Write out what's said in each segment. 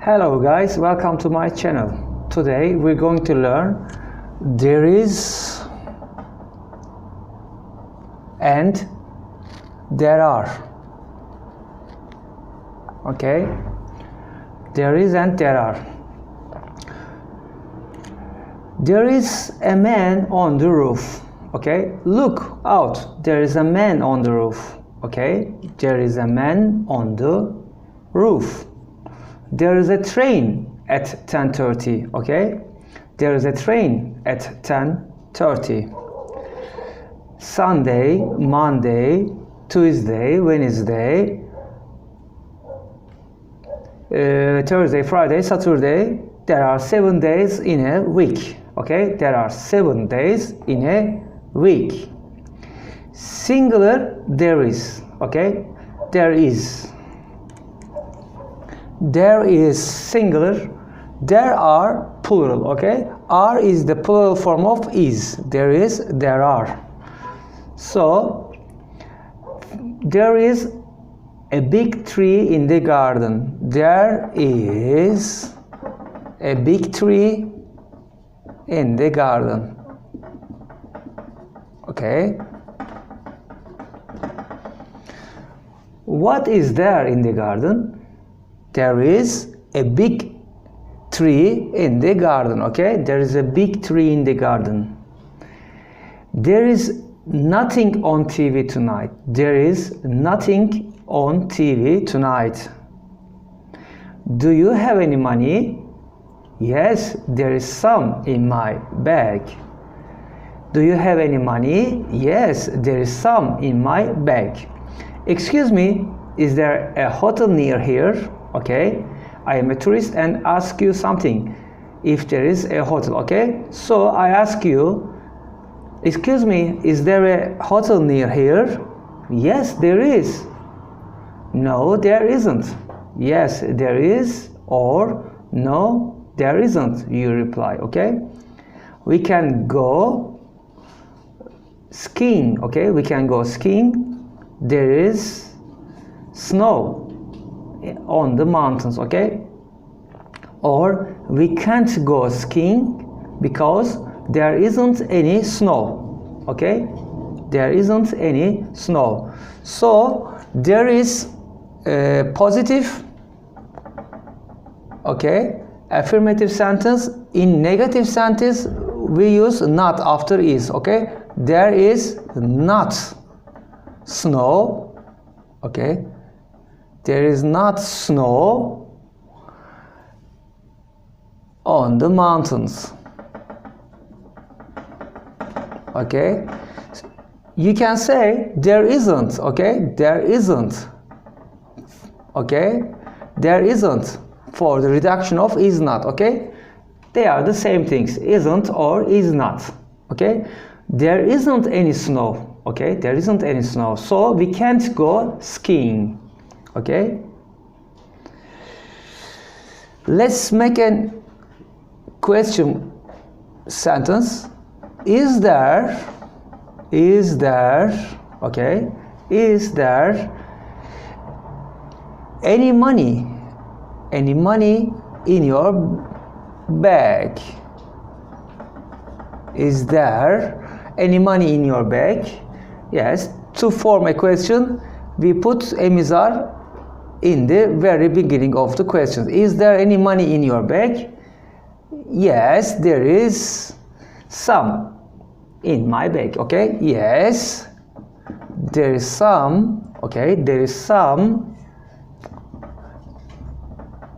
Hello guys, welcome to my channel. Today we're going to learn there is and there are. Okay? There is and there are. There is a man on the roof. Okay? Look out. There is a man on the roof. Okay? There is a man on the roof. There is a train at 10:30. Okay? There is a train at 10:30. Sunday, Monday, Tuesday, Wednesday, Thursday, Friday, Saturday. There are 7 days in a week. Okay? There are 7 days in a week. Singular, there is. Okay? There is. There is singular. There are plural. Okay? Are is the plural form of is. There is, there are. So, there is a big tree in the garden. There is a big tree in the garden. Okay? What is there in the garden? There is a big tree in the garden. Okay? There is a big tree in the garden. There is nothing on TV tonight. There is nothing on TV tonight. Do you have any money? Yes, there is some in my bag. Do you have any money? Yes, there is some in my bag. Excuse me, is there a hotel near here? Okay, I am a tourist and ask you something. If there is a hotel, okay? So I ask you, excuse me, is there a hotel near here? Yes, there is. No, there isn't. Yes, there is, or no, there isn't, you reply, okay? We can go skiing, okay? We can go skiing. There is snow on the mountains, okay? Or we can't go skiing because there isn't any snow. Okay? There isn't any snow. So there is a positive, okay, affirmative sentence. In negative sentence we use not after is. Okay? There is not snow. Okay? There is not snow on the mountains. Okay, you can say there isn't. Okay, there isn't. Okay, there isn't for the reduction of is not. Okay, they are the same things, isn't or is not. Okay, there isn't any snow. Okay, there isn't any snow, so we can't go skiing. Okay, let's make a question sentence. Is there, okay, is there any money in your bag? Is there any money in your bag? Yes, to form a question, we put emizar in the very beginning of the question. Is there any money in your bag? Yes, there is some in my bag. Okay, yes, there is some. Okay, there is some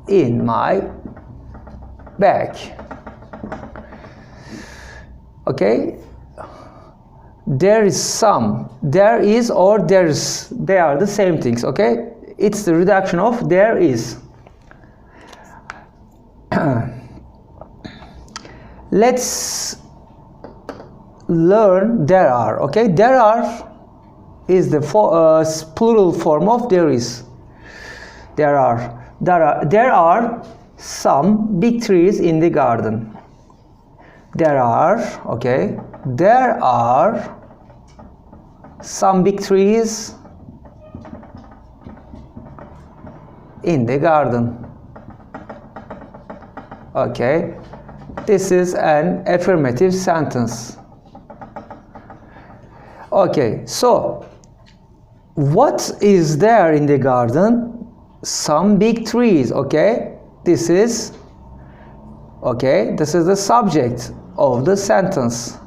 in my bag. Okay, there is some, there is or there's, they are the same things. Okay, it's the reduction of there is. Let's learn there are. Okay, there are is the plural form of there is. There are some big trees in the garden. There are, okay, there are some big trees in the garden. Okay, this is an affirmative sentence. Okay, so what is there in the garden? Some big trees. Okay, this is the subject of the sentence.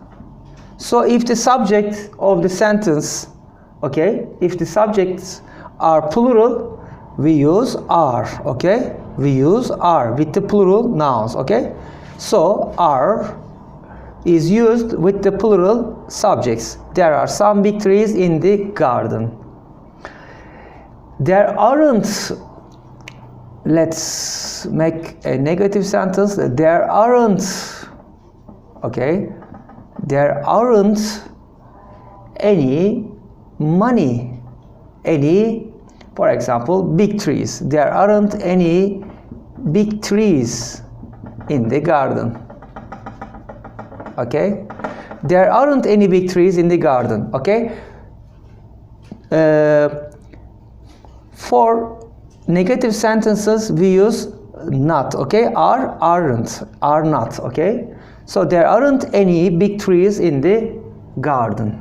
So if the subject of the sentence, if the subjects are plural, we use are. Okay, we use are with the plural nouns. Okay, so are is used with the plural subjects. There are some big trees in the garden. There aren't, let's make a negative sentence. There aren't, there aren't any money, for example, big trees. There aren't any big trees in the garden. Okay, there aren't any big trees in the garden. Okay, for negative sentences we use not. Okay, are, aren't, are not. Okay, so there aren't any big trees in the garden.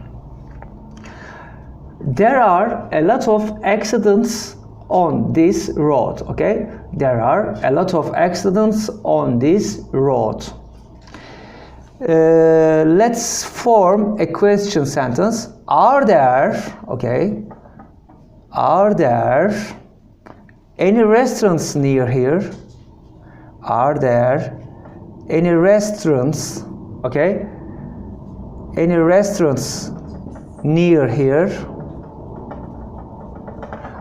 There are a lot of accidents on this road. Okay, there are a lot of accidents on this road. Let's form a question sentence. Are there, are there any restaurants near here? Are there any restaurants, any restaurants near here?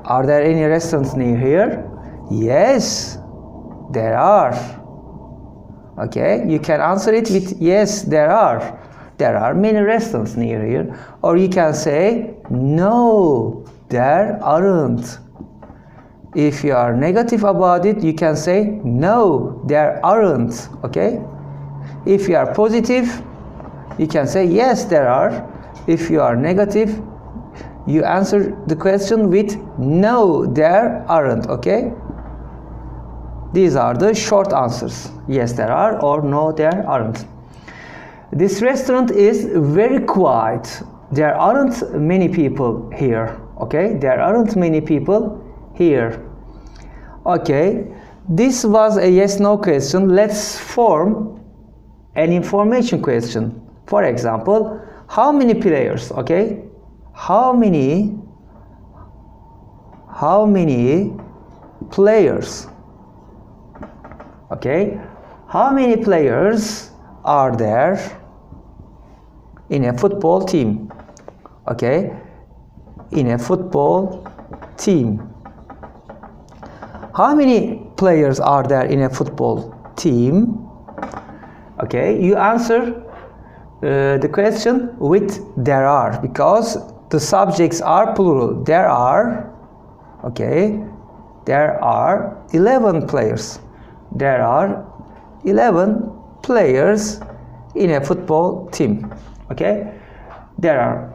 Are there any restaurants near here? Yes, there are. Okay, you can answer it with yes, there are. There are many restaurants near here. Or you can say no, there aren't. If you are negative about it, you can say no, there aren't. Okay? If you are positive, you can say yes, there are. If you are negative, you answer the question with no, there aren't. Okay? These are the short answers. Yes, there are, or no, there aren't. This restaurant is very quiet. There aren't many people here. Okay? There aren't many people here. Okay, this was a yes-no question. Let's form an information question. For example, how many players? Okay, how many players? Okay, how many players are there in a football team? Okay, in a football team. How many players are there in a football team? Okay, you answer the question with there are, because the subjects are plural. There are, there are 11 players. There are 11 players in a football team. Okay, there are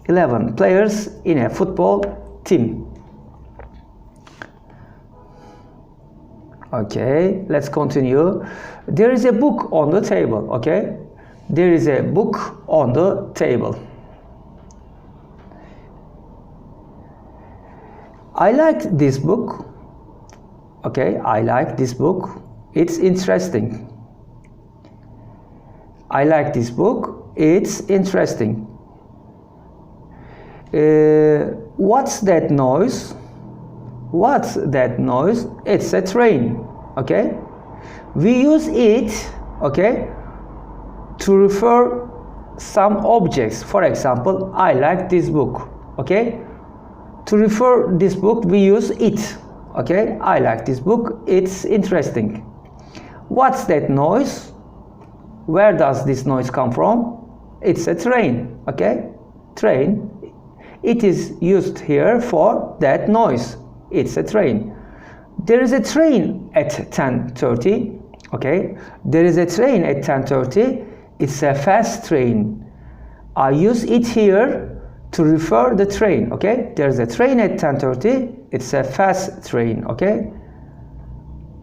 11 players in a football team. Okay, let's continue. There is a book on the table. Okay, there is a book on the table. I like this book. Okay, I like this book. It's interesting. I like this book. It's interesting. What's that noise? What's that noise? It's a train. Okay, we use it, to refer some objects. For example, I like this book. Okay, to refer this book we use it. Okay, I like this book. It's interesting. What's that noise? Where does this noise come from? It's a train. Okay, train. It is used here for that noise. It's a train. There is a train at 10:30. Okay, there is a train at 10:30. It's a fast train. I use it here to refer the train. Okay, there's a train at 10:30. It's a fast train. Okay,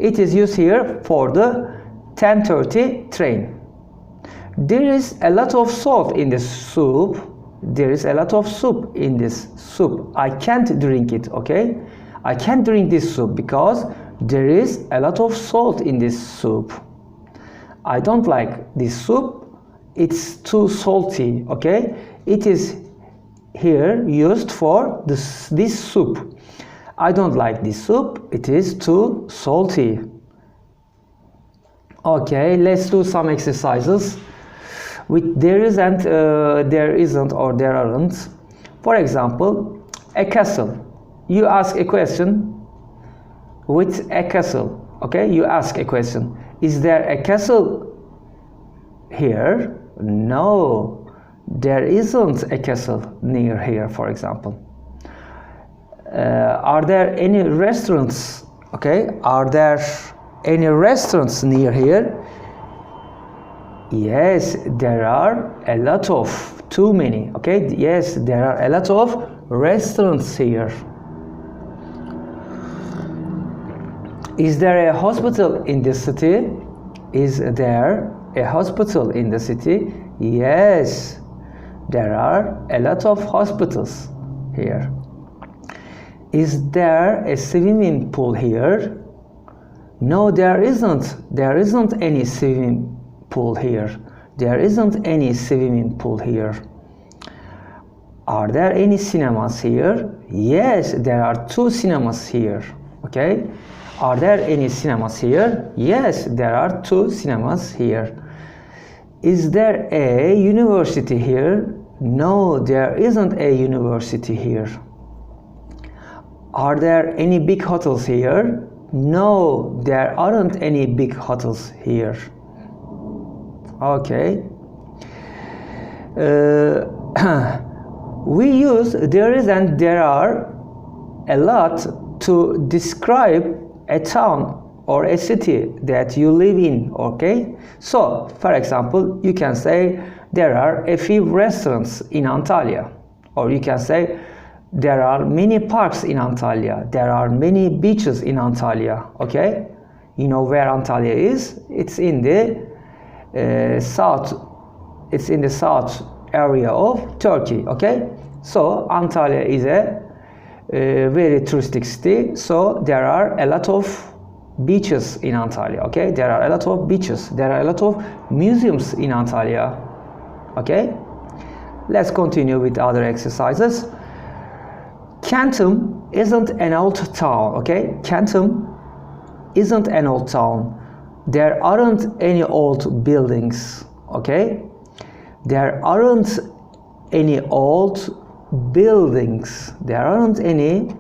it is used here for the 10:30 train. There is a lot of salt in this soup. There is a lot of soup in this soup. I can't drink it, okay? I can't drink this soup because there is a lot of salt in this soup. I don't like this soup. It's too salty, okay? It is here used for this soup. I don't like this soup. It is too salty. Okay, let's do some exercises with there is and there isn't or there aren't. For example, a castle. You ask a question with a castle. Okay, you ask a question. Is there a castle here? No, there isn't a castle near here, for example. Are there any restaurants? Okay, are there any restaurants near here? Yes, there are a lot of, too many. Okay, yes, there are a lot of restaurants here. Is there a hospital in the city? Is there a hospital in the city? Yes, there are a lot of hospitals here. Is there a swimming pool here? No, there isn't. There isn't any swimming pool here. There isn't any swimming pool here. Are there any cinemas here? Yes, there are 2 cinemas here. Okay? Are there any cinemas here? Yes, there are 2 cinemas here. Is there a university here? No, there isn't a university here. Are there any big hotels here? No, there aren't any big hotels here. Okay. We use there is and there are a lot to describe a town or a city that you live in, okay? So, for example, you can say there are a few restaurants in Antalya, or you can say there are many parks in Antalya, there are many beaches in Antalya, okay? You know where Antalya is? It's in the south area of Turkey, okay? So Antalya is a very touristic city, so there are a lot of beaches in Antalya, okay? There are a lot of beaches, there are a lot of museums in Antalya, okay? Let's continue with other exercises. Canton isn't an old town, okay? Canton isn't an old town. There aren't any old buildings, okay? There aren't any old buildings. There aren't any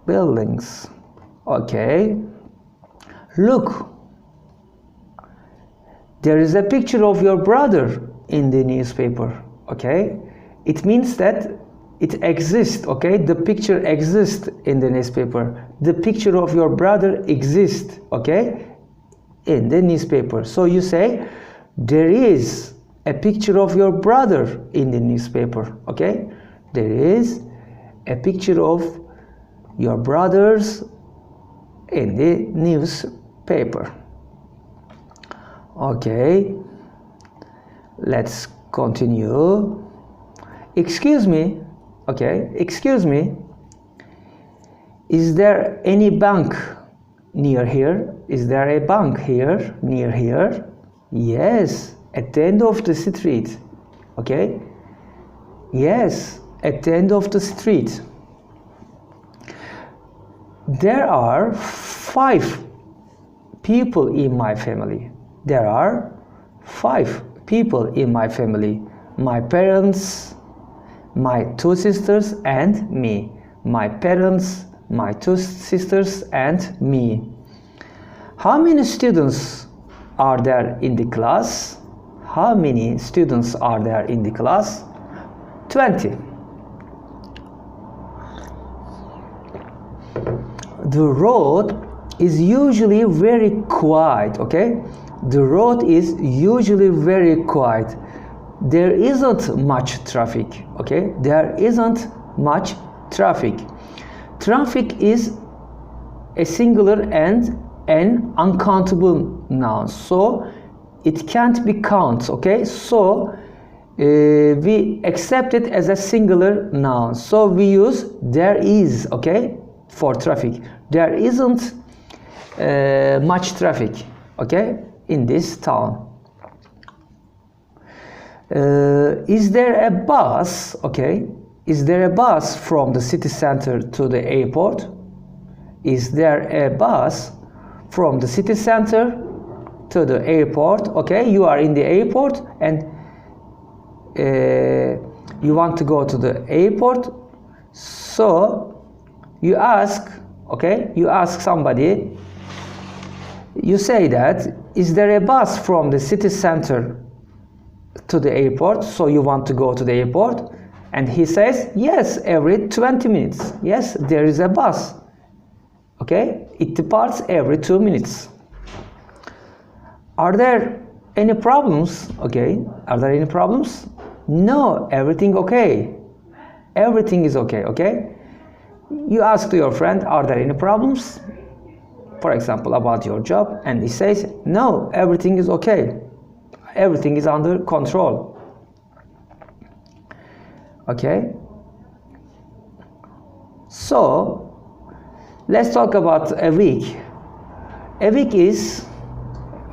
buildings, okay? Look, there is a picture of your brother in the newspaper, okay? It means that it exists, okay? The picture exists in the newspaper. The picture of your brother exists, okay? In the newspaper. So you say, there is a picture of your brother in the newspaper, okay? There is a picture of your brothers in the newspaper. Okay, let's continue. Excuse me, okay, excuse me, is there any bank near here? Is there a bank here, near here? Yes, at the end of the street, okay? Yes, at the end of the street. There are 5 people in my family. There are 5 people in my family. My parents, my 2 sisters and me. My parents, my 2 sisters and me. How many students are there in the class? How many students are there in the class? 20. The road is usually very quiet, okay? The road is usually very quiet. There isn't much traffic, okay? There isn't much traffic. Traffic is a singular and an uncountable noun, so it can't be count. Okay, so we accept it as a singular noun, so we use there is, okay, for traffic. There isn't much traffic, okay, in this town. Is there a bus? Okay, is there a bus from the city center to the airport? Is there a bus from the city center to the airport? Okay, you are in the airport and you want to go to the airport, so you ask, okay, you ask somebody, you say that, is there a bus from the city center to the airport? So you want to go to the airport, and he says, yes, every 20 minutes. Yes, there is a bus. Okay, it departs every 2 minutes. Are there any problems? Okay, are there any problems? No, everything okay. Everything is okay, okay? You ask to your friend, are there any problems? For example, about your job, and he says, no, everything is okay. Everything is under control. Okay? So, let's talk about a week. A week is,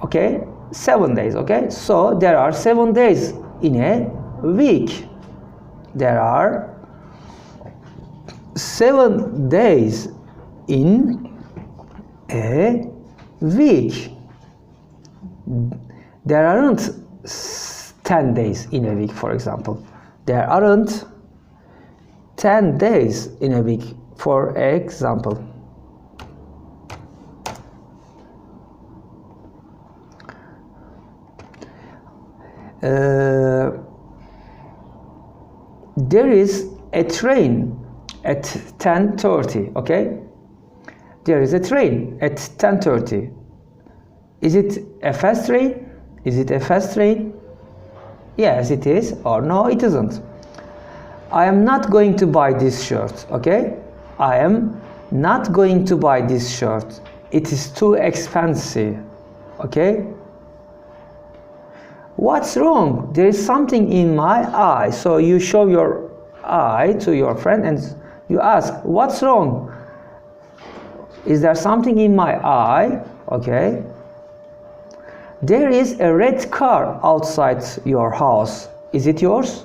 okay, 7 days, okay? So, there are 7 days in a week. There are 7 days in a week. There aren't 10 days in a week, for example. There aren't 10 days in a week, for example. There is a train at 10:30, okay? There is a train at 10:30. Is it a fast train? Is it a fast train? Yes, it is, or no, it isn't. I am not going to buy this shirt, okay? I am not going to buy this shirt. It is too expensive, okay? What's wrong? There is something in my eye. So you show your eye to your friend and you ask, what's wrong? Is there something in my eye? Okay. There is a red car outside your house. Is it yours?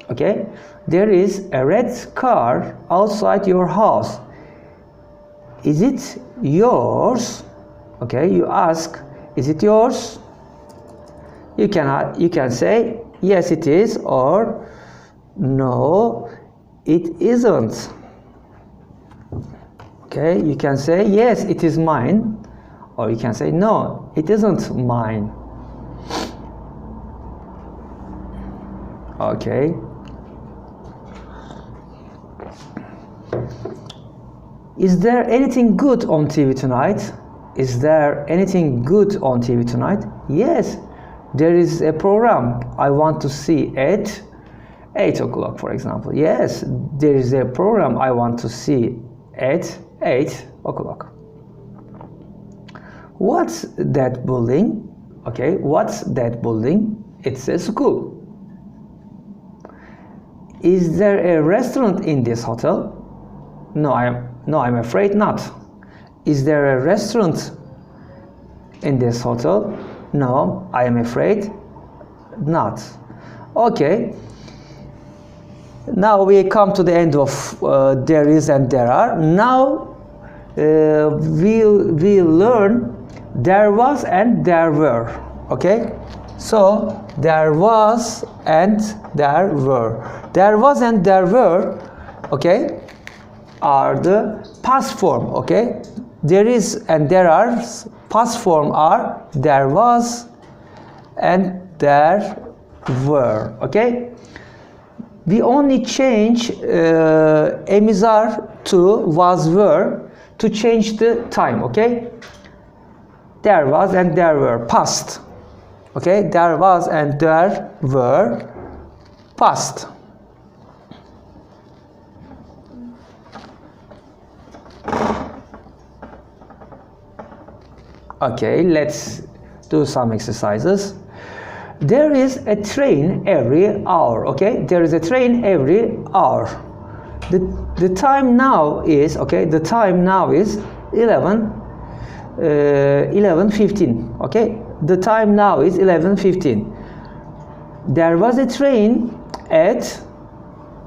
Okay. There is a red car outside your house. Is it yours? Okay. You ask, is it yours? You can say yes it is, or no it isn't. Okay, you can say yes it is mine, or you can say no it isn't mine. Okay. Is there anything good on TV tonight? Is there anything good on TV tonight? Yes. There is a program I want to see at 8 o'clock, for example. Yes, there is a program I want to see at 8 o'clock. What's that building? Okay, what's that building? It's a school. Is there a restaurant in this hotel? No, I'm afraid not. Is there a restaurant in this hotel? No, I am afraid not. Okay. Now we come to the end of there is and there are. Now we'll learn there was and there were. Okay. So there was and there were. There was and there were. Okay. Are the past form. Okay. There is and there are. Past form are there was and there were. Okay. We only change emizar to was were to change the time. Okay. There was and there were past. Okay. There was and there were past. Okay, let's do some exercises. There is a train every hour. Okay, there is a train every hour. The time now is, okay, the time now is 11:15. Okay, the time now is 11:15. There was a train at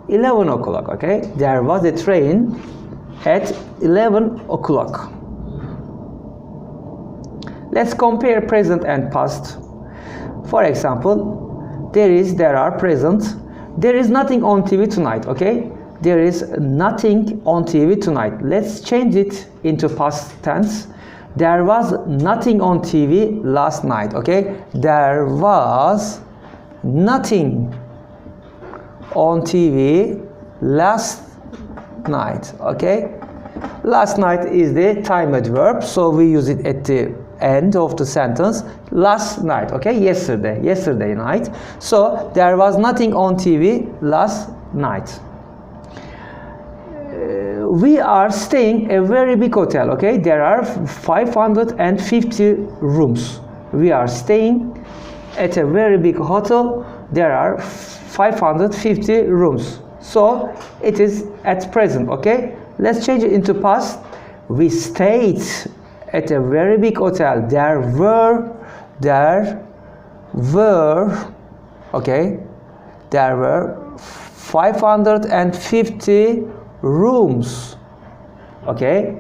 11 o'clock. Okay, there was a train at 11 o'clock. Let's compare present and past. For example, there are present. There is nothing on TV tonight. Okay, there is nothing on TV tonight. Let's change it into past tense. There was nothing on TV last night. Okay, there was nothing on TV last night. Okay, last night is the time adverb, so we use it at the end of the sentence. Last night. Okay, yesterday night. So there was nothing on TV last night. We are staying a very big hotel. Okay, there are 550 rooms. We are staying at a very big hotel. There are 550 rooms. So it is at present. Okay, let's change it into past. We stayed at a very big hotel. There were okay, there were 550 rooms. Okay,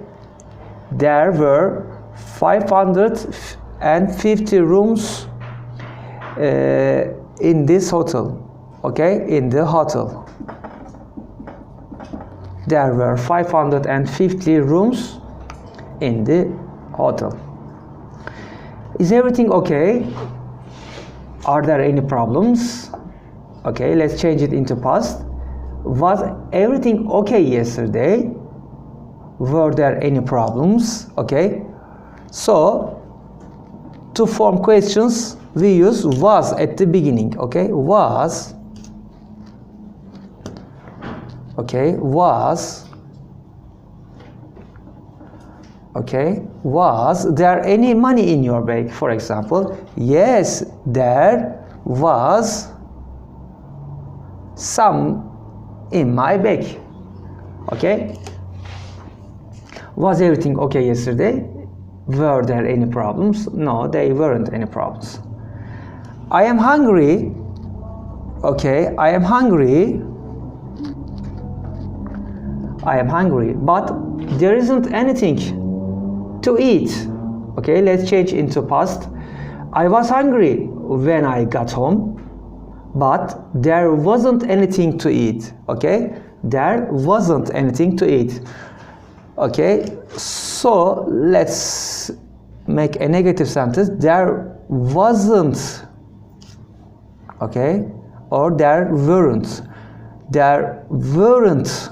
there were 550 rooms in this hotel. Okay, in the hotel there were 550 rooms in the hotel. Is everything okay? Are there any problems? Okay, let's change it into past. Was everything okay yesterday? Were there any problems? Okay, so to form questions we use was at the beginning. Okay, was. Okay, was. Okay, was there any money in your bag, for example? Yes, there was some in my bag. Okay, was everything okay yesterday? Were there any problems? No, there weren't any problems. I am hungry. Okay, I am hungry. I am hungry, but there isn't anything to eat. Okay, let's change into past. I was hungry when I got home, but there wasn't anything to eat. Okay, there wasn't anything to eat. Okay, so let's make a negative sentence. There wasn't. Okay, or there weren't. There weren't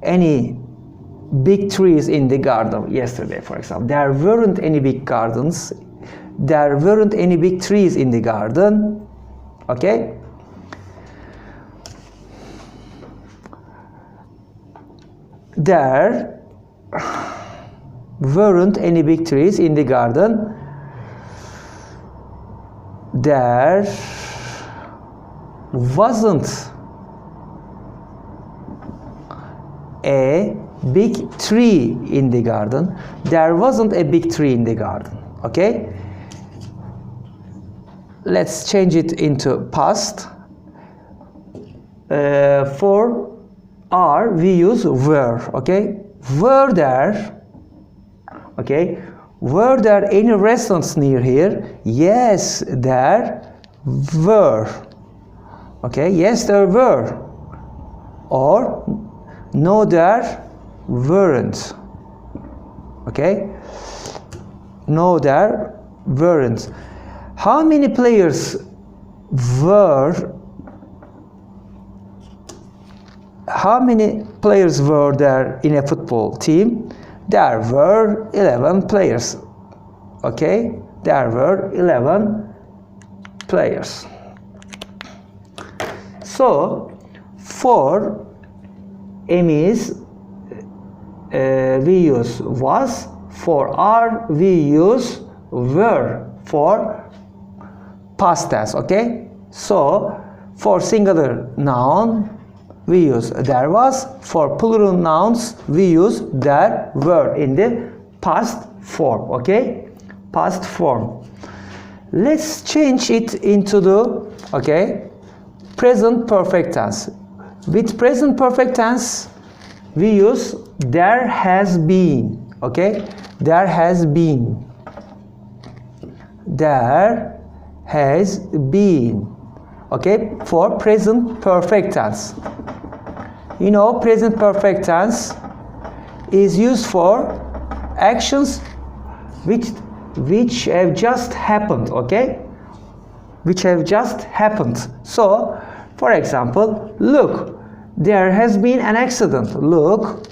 any big trees in the garden yesterday, for example. There weren't any big gardens. There weren't any big trees in the garden. Okay? There weren't any big trees in the garden. There wasn't a big tree in the garden. There wasn't a big tree in the garden. Okay, let's change it into past. For are we use were. Okay, were there. Okay, were there any restaurants near here? Yes, there were. Okay, yes, there were. Or no, there weren't. Okay, no, there weren't. How many players were there in a football team? There were 11 players. Okay, there were 11 players. So for Emmys we use was. For are we use were for past tense, okay? So for singular noun we use there was, for plural nouns we use there were in the past form, okay? Past form. Let's change it into the, okay, present perfect tense. With present perfect tense we use there has been, okay? There has been. There has been, okay, for present perfect tense. You know, present perfect tense is used for actions which have just happened, okay? Which have just happened. So, for example, look, there has been an accident. Look,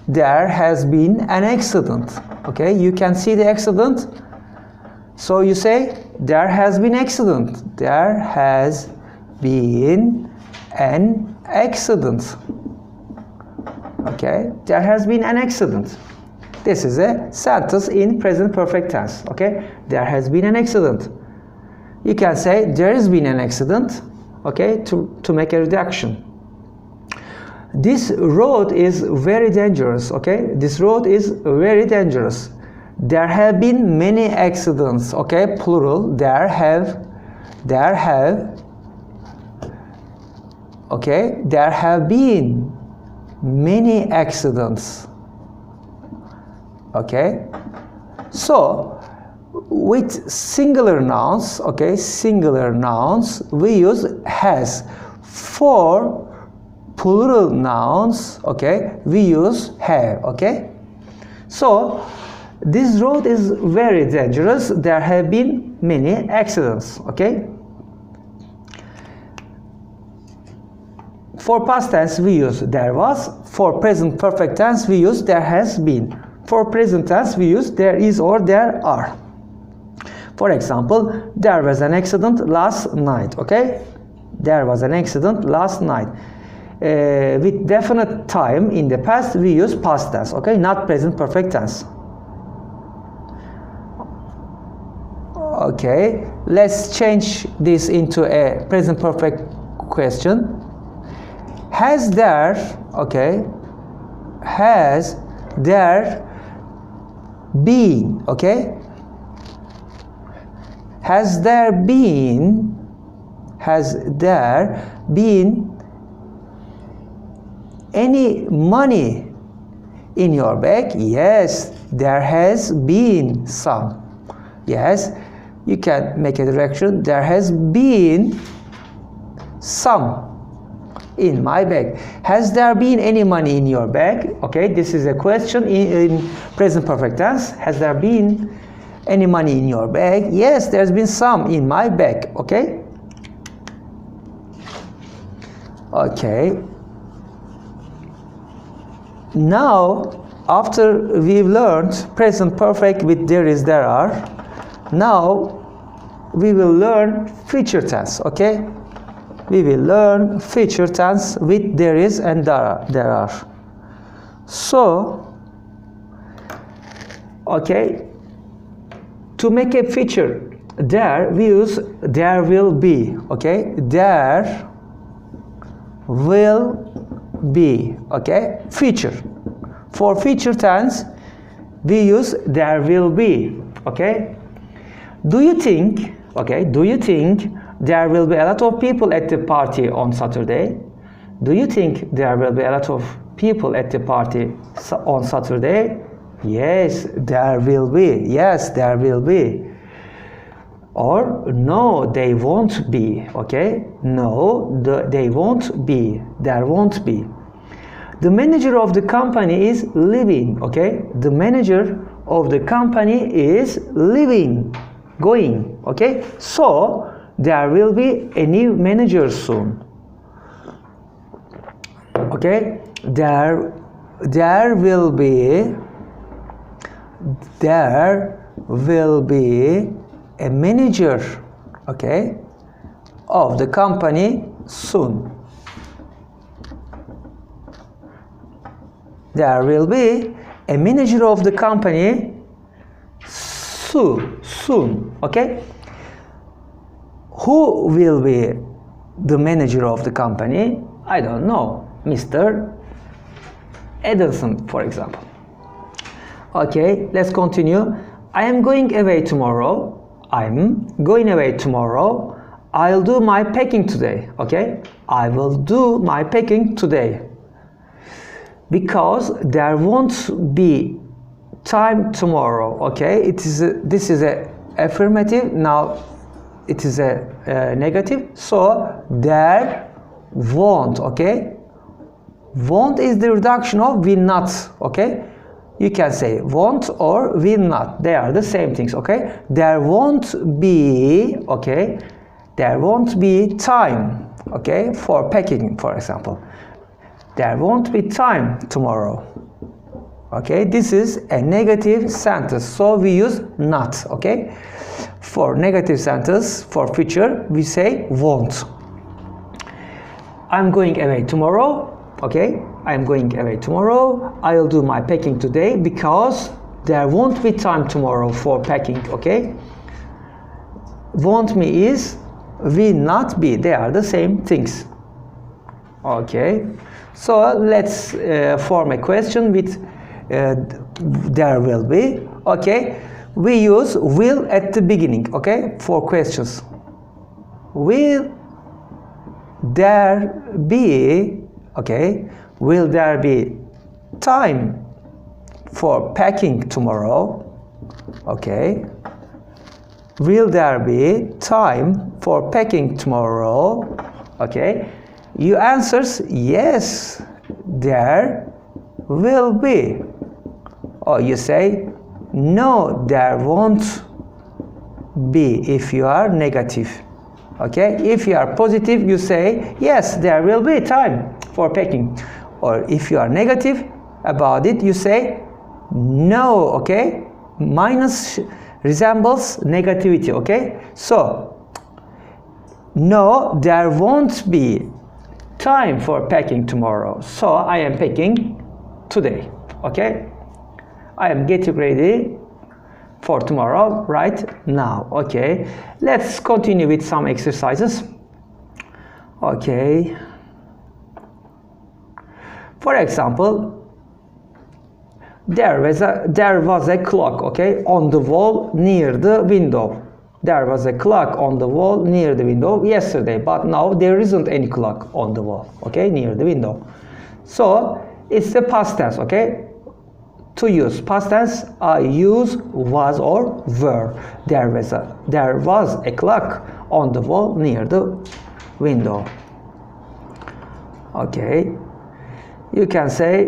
there has been an accident. Okay, you can see the accident. So you say, there has been accident. There has been an accident. Okay, there has been an accident. This is a sentence in present perfect tense. Okay, there has been an accident. You can say, there has been an accident. Okay, to make a reduction. This road is very dangerous, okay? This road is very dangerous. There have been many accidents, okay? Plural, there have, okay? There have been many accidents, okay? So, with singular nouns, okay? Singular nouns, we use has. For plural nouns, okay, we use have, okay? So, this road is very dangerous. There have been many accidents, okay? For past tense, we use there was. For present perfect tense, we use there has been. For present tense, we use there is or there are. For example, there was an accident last night, okay? There was an accident last night. With definite time in the past we use past tense, okay, not present perfect tense. Okay, let's change this into a present perfect question. Has there, okay, has there been, okay, has there been any money in your bag? Yes, there has been some. Yes, you can make a direction. There has been some in my bag. Has there been any money in your bag? Okay, this is a question in present perfect tense. Has there been any money in your bag? Yes, there's been some in my bag. Okay. Okay. Now, after we've learned present perfect with there is, there are, now we will learn future tense, okay? We will learn future tense with there is and there are. So, okay, to make a future there, we use there will be, okay? There will be, okay? Future. For future tense, we use there will be, okay? Do you think, okay, do you think there will be a lot of people at the party on Saturday? Do you think there will be a lot of people at the party on Saturday? Yes, there will be. Yes, there will be. Or no, they won't be, okay? No, they won't be. There won't be. The manager of the company is leaving, okay? The manager of the company is leaving, going, okay? So, there will be a new manager soon. Okay? There will be a manager, okay, of the company soon. There will be a manager of the company soon. Okay? Who will be the manager of the company? I don't know. Mr. Edison, for example. Okay, let's continue. I am going away tomorrow. I'm going away tomorrow. I'll do my packing today. Okay? I will do my packing today. Because there won't be time tomorrow. Okay? This is a affirmative. Now it is a negative. So there won't. Okay? Won't is the reduction of will not. Okay? You can say won't or will not. They are the same things. Okay? There won't be. Okay? There won't be time. Okay? For packing, for example. There won't be time tomorrow. Okay? This is a negative sentence. So we use not. Okay? For negative sentence, for future, we say won't. I'm going away tomorrow. Okay? I'm going away tomorrow. I'll do my packing today because there won't be time tomorrow for packing. Okay? Won't me is will not be. They are the same things. Okay? So let's form a question with there will be. Okay? We use will at the beginning. Okay? For questions. Will there be, okay, will there be time for packing tomorrow? Okay. Will there be time for packing tomorrow? Okay. You answers yes, there will be. Or you say no, there won't be if you are negative. Okay, if you are positive, you say yes, there will be time for packing. Or if you are negative about it, you say no. Okay, minus resembles negativity. Okay, so no, there won't be time for packing tomorrow. So I am packing today. Okay, I am getting ready for tomorrow right now. Okay, let's continue with some exercises. Okay, for example, there was a clock, okay, on the wall near the window. There was a clock on the wall near the window yesterday, but now there isn't any clock on the wall, okay, near the window. So it's the past tense. Okay, to use past tense, I use was or were. There was a clock on the wall near the window. Okay, you can say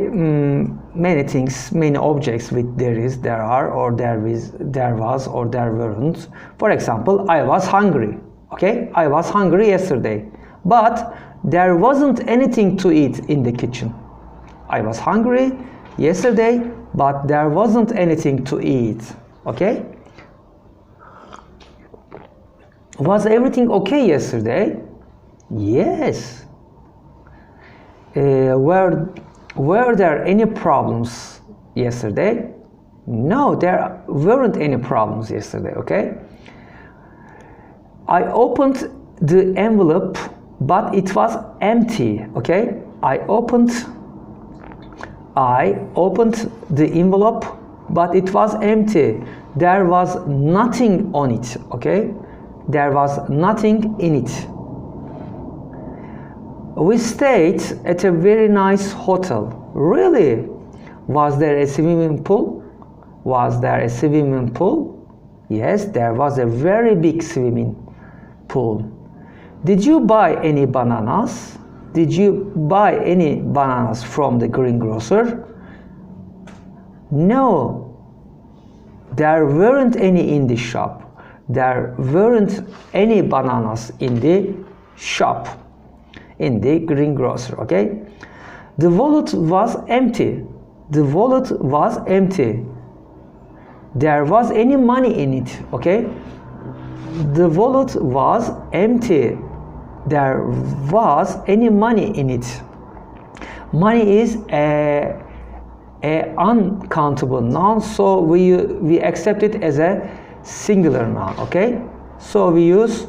many things, many objects with there is, there are, or there is, there was, or there weren't. For example, I was hungry. Okay, I was hungry yesterday, but there wasn't anything to eat in the kitchen. I was hungry yesterday, but there wasn't anything to eat. Okay? Was everything okay yesterday? Yes. Were there any problems yesterday? No, there weren't any problems yesterday. Okay? I opened the envelope, but it was empty. Okay? I opened the envelope, but it was empty. There was nothing on it. Okay? There was nothing in it. We stayed at a very nice hotel. Really? Was there a swimming pool? Was there a swimming pool? Yes, there was a very big swimming pool. Did you buy any bananas? Did you buy any bananas from the greengrocer? No, there weren't any in the shop. There weren't any bananas in the shop, in the greengrocer. Okay? The wallet was empty. The wallet was empty. There was any money in it. Okay? The wallet was empty. There was any money in it. Money is a a uncountable noun, so we accept it as a singular noun, okay? So we use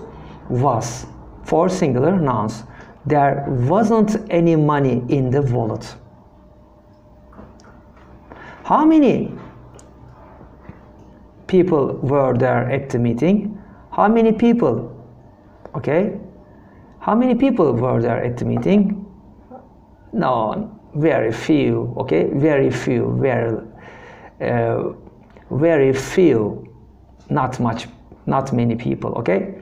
was for singular nouns. There wasn't any money in the wallet. How many people were there at the meeting? How many people? Okay? How many people were there at the meeting? No, very few, okay? Very few, very few, not much, not many people, okay?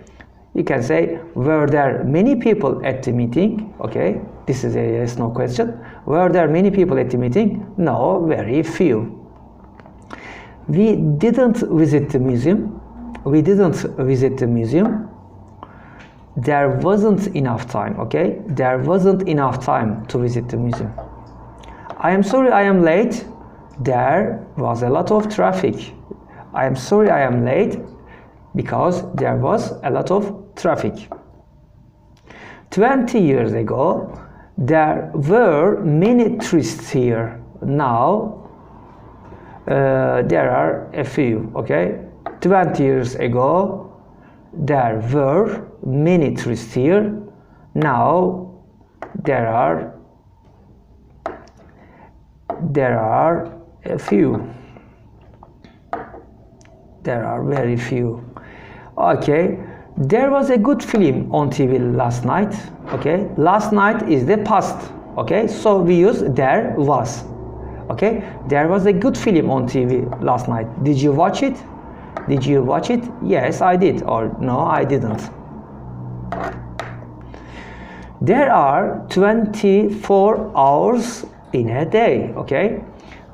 You can say, were there many people at the meeting? Okay, this is a yes, no question. Were there many people at the meeting? No, very few. We didn't visit the museum. We didn't visit the museum. There wasn't enough time, okay? There wasn't enough time to visit the museum. I am sorry I am late. There was a lot of traffic. I am sorry I am late because there was a lot of traffic. 20 years ago, there were many tourists here. Now, there are a few, okay? 20 years ago, there were many tourists here. Now, there are a few. There are very few. Okay, there was a good film on TV last night. Okay, last night is the past. Okay, so we use there was. Okay, there was a good film on TV last night. Did you watch it? Did you watch it? Yes, I did. Or no, I didn't. There are 24 hours in a day. Okay,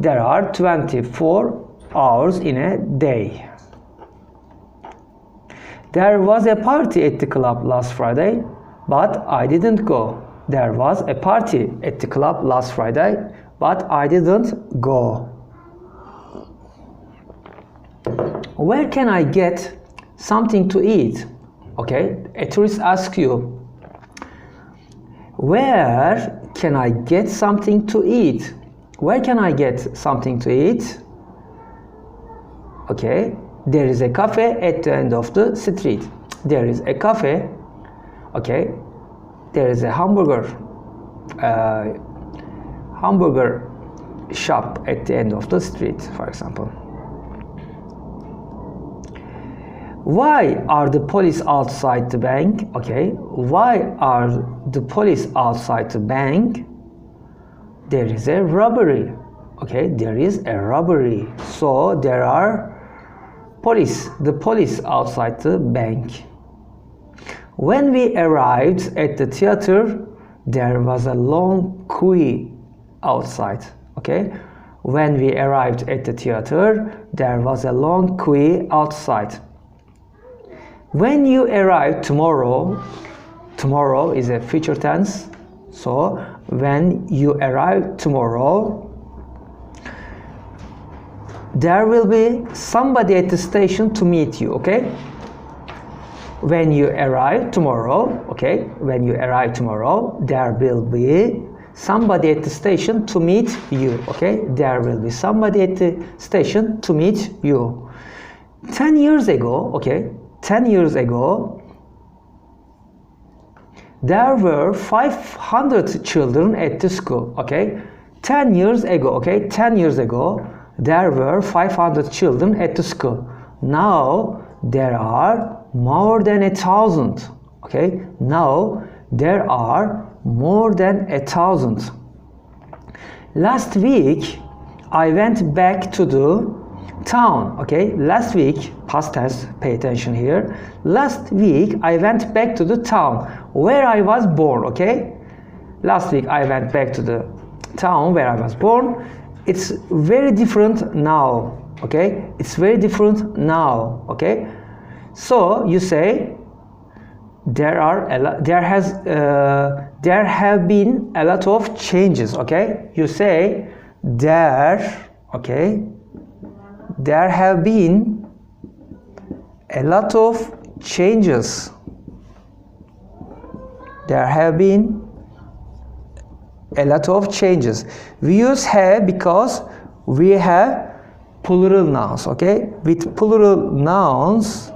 there are 24 hours in a day. There was a party at the club last Friday, but I didn't go. There was a party at the club last Friday, but I didn't go. Where can I get something to eat? Okay, a tourist asks you, where can I get something to eat? Where can I get something to eat? Okay, there is a cafe at the end of the street. There is a cafe. Okay, there is a hamburger shop at the end of the street, for example. Why are the police outside the bank? Okay, why are the police outside the bank? There is a robbery. Okay, there is a robbery. So there are the police outside the bank. When we arrived at the theater, there was a long queue outside. Okay, when we arrived at the theater, there was a long queue outside. When you arrive tomorrow, tomorrow is a future tense. So when you arrive tomorrow, there will be somebody at the station to meet you, okay? When you arrive tomorrow, okay? When you arrive tomorrow, there will be somebody at the station to meet you, okay? There will be somebody at the station to meet you. 10 years ago, okay? 10 years ago, there were 500 children at the school, okay? 10 years ago, okay? 10 years ago, there were 500 children at the school. Now there are more than 1,000. Okay, now there are more than 1,000. Last week I went back to the town. Okay, last week, past tense, pay attention here. Last week I went back to the town where I was born. Okay, last week I went back to the town where I was born. It's very different now, okay? It's very different now, okay? So you say there have been a lot of changes, okay? You say there, okay? There have been a lot of changes. There have been a lot of changes. We use have because we have plural nouns, okay? With plural nouns,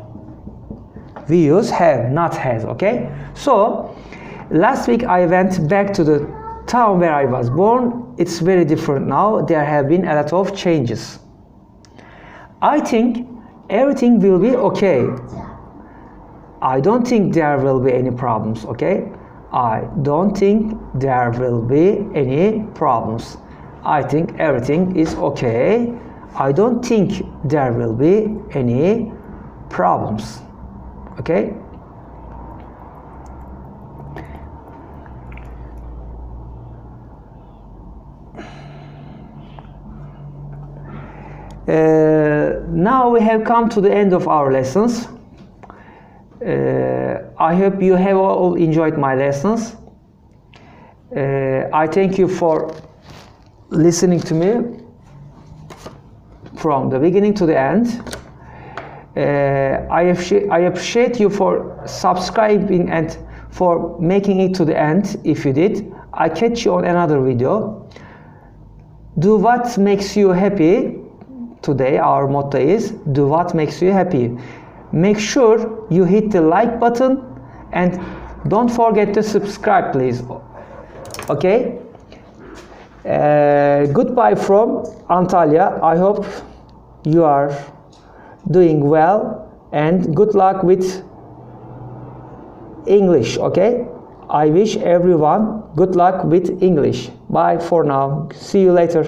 we use have, not has, okay? So, last week I went back to the town where I was born. It's very different now. There have been a lot of changes. I think everything will be okay. I don't think there will be any problems, okay? I don't think there will be any problems. I think everything is okay. I don't think there will be any problems, okay? Now we have come to the end of our lessons. I hope you have all enjoyed my lessons. I thank you for listening to me from the beginning to the end. I appreciate you for subscribing and for making it to the end. If you did, I catch you on another video. Do what makes you happy. Today our motto is do what makes you happy. Make sure you hit the like button and don't forget to subscribe, please. Okay? Goodbye from Antalya. I hope you are doing well and good luck with English, okay? I wish everyone good luck with English. Bye for now. See you later.